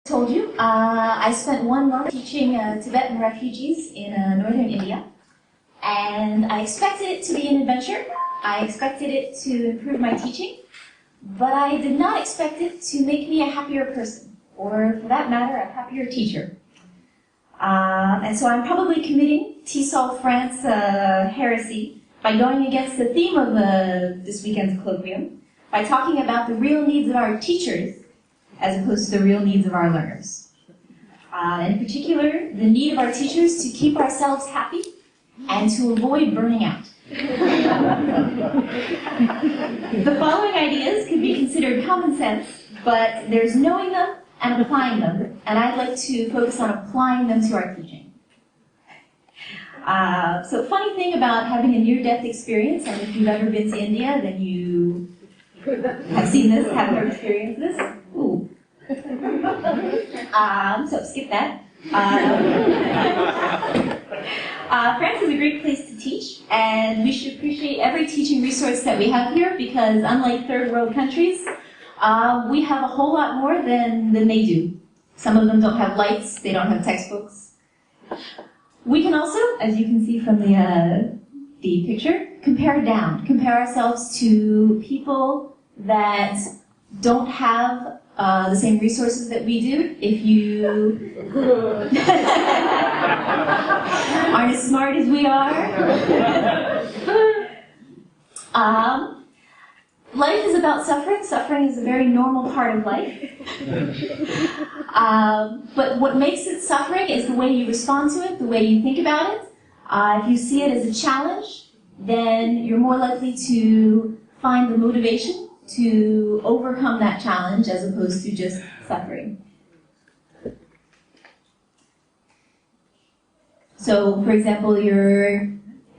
Told you, I spent 1 month teaching Tibetan refugees in northern India, and I expected it to be an adventure. I expected it to improve my teaching, but I did not expect it to make me a happier person, or for that matter, a happier teacher. And so I'm probably committing TESOL France heresy by going against the theme of this weekend's colloquium, by talking about the real needs of our teachers as opposed to the real needs of our learners. In particular, the need of our teachers to keep ourselves happy and to avoid burning out. The following ideas could be considered common sense, but there's knowing them and applying them, and I'd like to focus on applying them to our teaching. So funny thing about having a near-death experience, and if you've ever been to India, then you have seen this, have ever experienced this. Ooh. So skip that. France is a great place to teach, and we should appreciate every teaching resource that we have here, because unlike third world countries, we have a whole lot more than they do. Some of them don't have lights, they don't have textbooks. We can also, as you can see from the picture, compare ourselves to people that don't have the same resources that we do. If you aren't as smart as we are. Life is about suffering. Suffering is a very normal part of life. But what makes it suffering is the way you respond to it, the way you think about it. If you see it as a challenge, then you're more likely to find the motivation to overcome that challenge as opposed to just suffering. So, for example, you're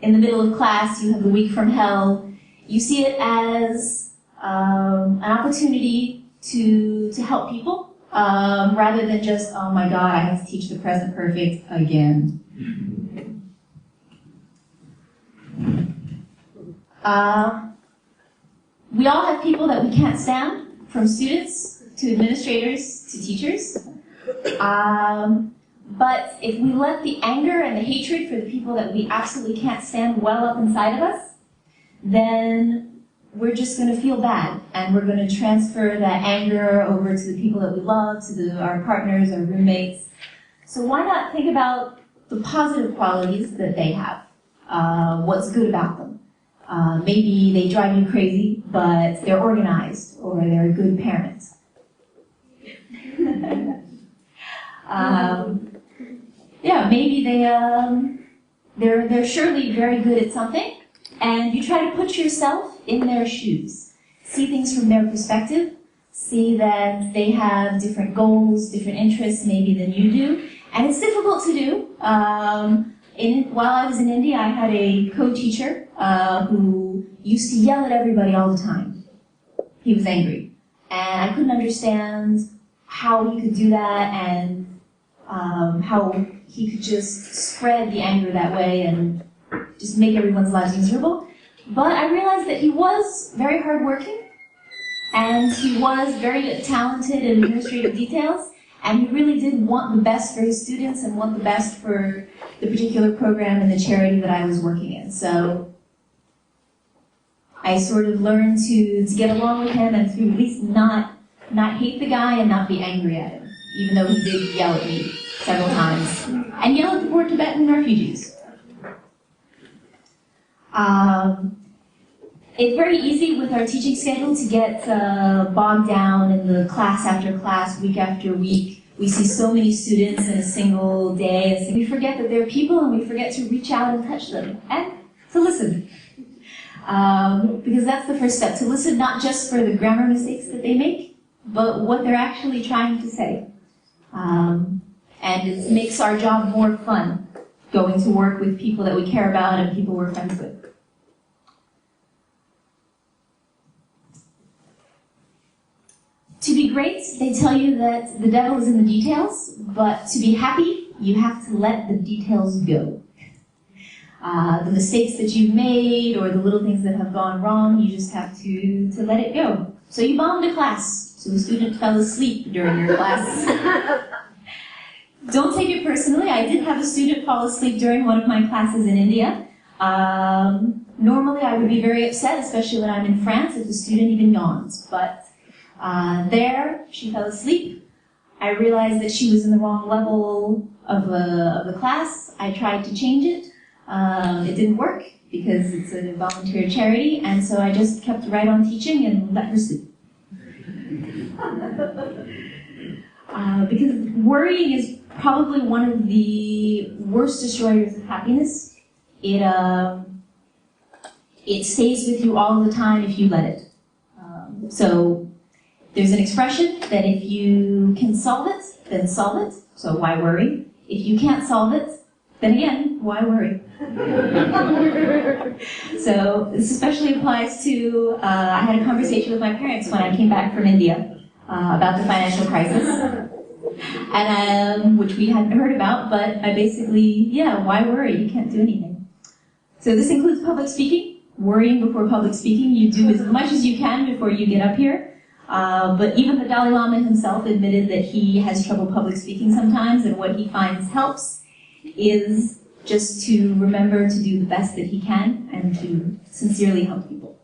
in the middle of class, you have the week from hell. You see it as an opportunity to help people, rather than just, oh my God, I have to teach the present perfect again. We all have people that we can't stand, from students to administrators to teachers. But if we let the anger and the hatred for the people that we absolutely can't stand well up inside of us, then we're just going to feel bad, and we're going to transfer that anger over to the people that we love, to our partners, our roommates. So why not think about the positive qualities that they have? What's good about them? Maybe they drive you crazy, but they're organized, or they're a good parent. Yeah, maybe they're surely very good at something, and you try to put yourself in their shoes. See things from their perspective. See that they have different goals, different interests maybe than you do, and it's difficult to do. While I was in India, I had a co-teacher who used to yell at everybody all the time. He was angry. And I couldn't understand how he could do that, and how he could just spread the anger that way and just make everyone's lives miserable. But I realized that he was very hardworking, and he was very talented in administrative details, and he really did want the best for his students and want the best for the particular program and the charity that I was working in. So I sort of learned to get along with him and to at least not hate the guy and not be angry at him, even though he did yell at me several times, and yell at the poor Tibetan refugees. It's very easy with our teaching schedule to get bogged down in the class after class, week after week. We see so many students in a single day, and we forget that they're people, and we forget to reach out and touch them, and to listen. Because that's the first step, to listen not just for the grammar mistakes that they make, but what they're actually trying to say. And it makes our job more fun, going to work with people that we care about and people we're friends with. To be great, they tell you that the devil is in the details, but to be happy, you have to let the details go. The mistakes that you've made or the little things that have gone wrong, you just have to let it go. So you bombed a class, so a student fell asleep during your class. don't take it personally. I did have a student fall asleep during one of my classes in India. Normally I would be very upset, especially when I'm in France, if the student even yawns. But there, she fell asleep. I realized that she was in the wrong level of the class. I tried to change it. It didn't work because it's a volunteer charity, and so I just kept right on teaching and let her sleep. Because worrying is probably one of the worst destroyers of happiness. It stays with you all the time if you let it. So there's an expression that if you can solve it, then solve it. So why worry? If you can't solve it, then again, why worry? So this especially applies to, I had a conversation with my parents when I came back from India about the financial crisis, and which we hadn't heard about, but I basically, why worry? You can't do anything. So this includes public speaking. Worrying before public speaking, you do as much as you can before you get up here. But even the Dalai Lama himself admitted that he has trouble public speaking sometimes, and what he finds helps is just to remember to do the best that he can and to sincerely help people.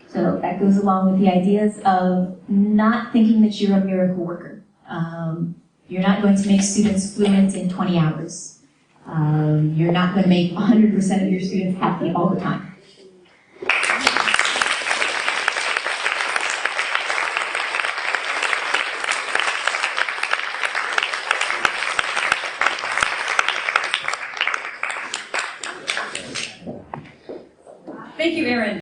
So that goes along with the ideas of not thinking that you're a miracle worker. You're not going to make students fluent in 20 hours. You're not going to make 100% of your students happy all the time. Thank you, Erin.